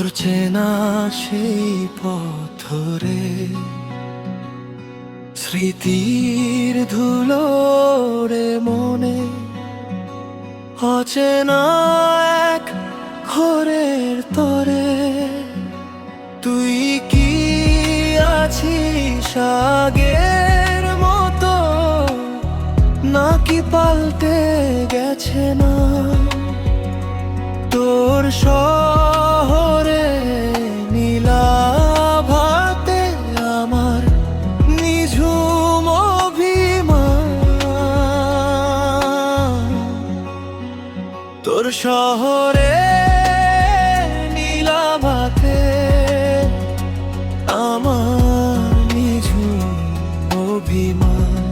তোর চেনা সেই পথ ধরে স্মৃতির ধুলো রে মনে অচেনা এক ঘোরের তরে তুই কি আছিস আগের মতো নাকি পাল্টে গেছে না তোর শহরে নীলাভাতে আমার নিঝুম অভিমান তোর শহরে নীলাভাতে আমার নিঝুম অভিমান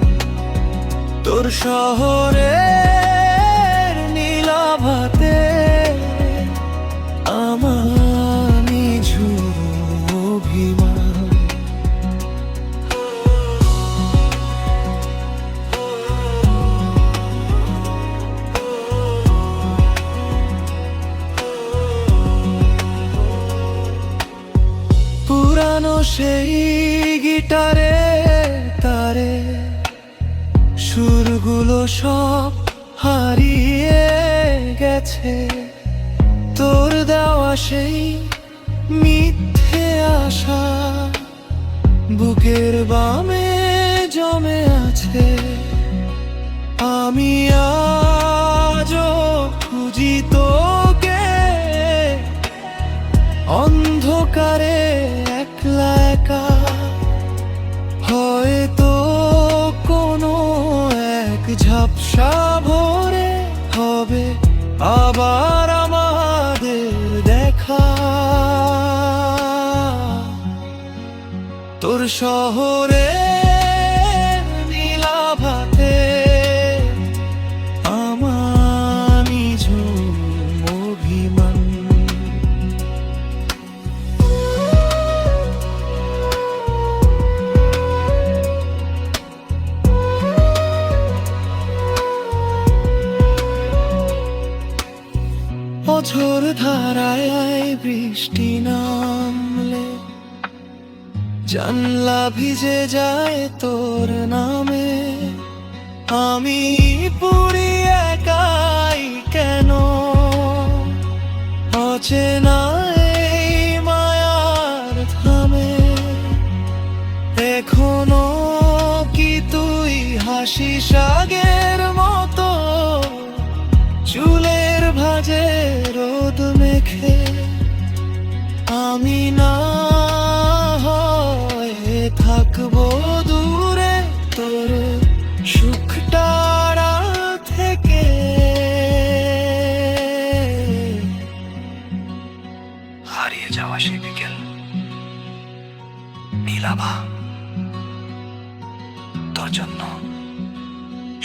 তোর শহরে নীলাভাতে আমার নিঝুম অভিমান পুরানো সেই গিটারে তারে সুরগুলো সব হারিয়ে গেছে তোর দেওয়া সেই মিথ্যে আশা বুকের বামে জমে আছে আমি আজও খুঁজি তোকে অন্ধকারে একলা একা হয়তো কোনো এক ঝাপসা ভোরে হবে আবার আমাদের দেখা তোর শহরে নীলাভাতে আমার নিঝুম অভিমান অঝোর ধারায় বৃষ্টি নামলে জানলা ভিজে যায় তোর নামে আমি পড়ি একাই কেন অচেনা এই মায়ার থামে এখনো কি তুই হাসিস আগের মতো চুলের ভাঁজে রোদ মেখে আমি না হয়ে থাকবো দূরে তোর সুখটা আড়াল থেকে হারিয়ে যাওয়া সে বিকেল নীলাভা তোর জন্য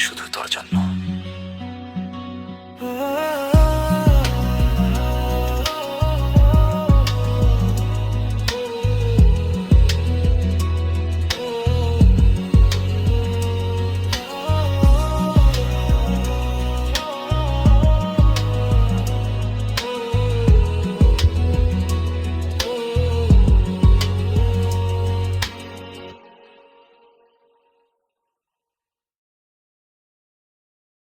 শুধু তোর জন্য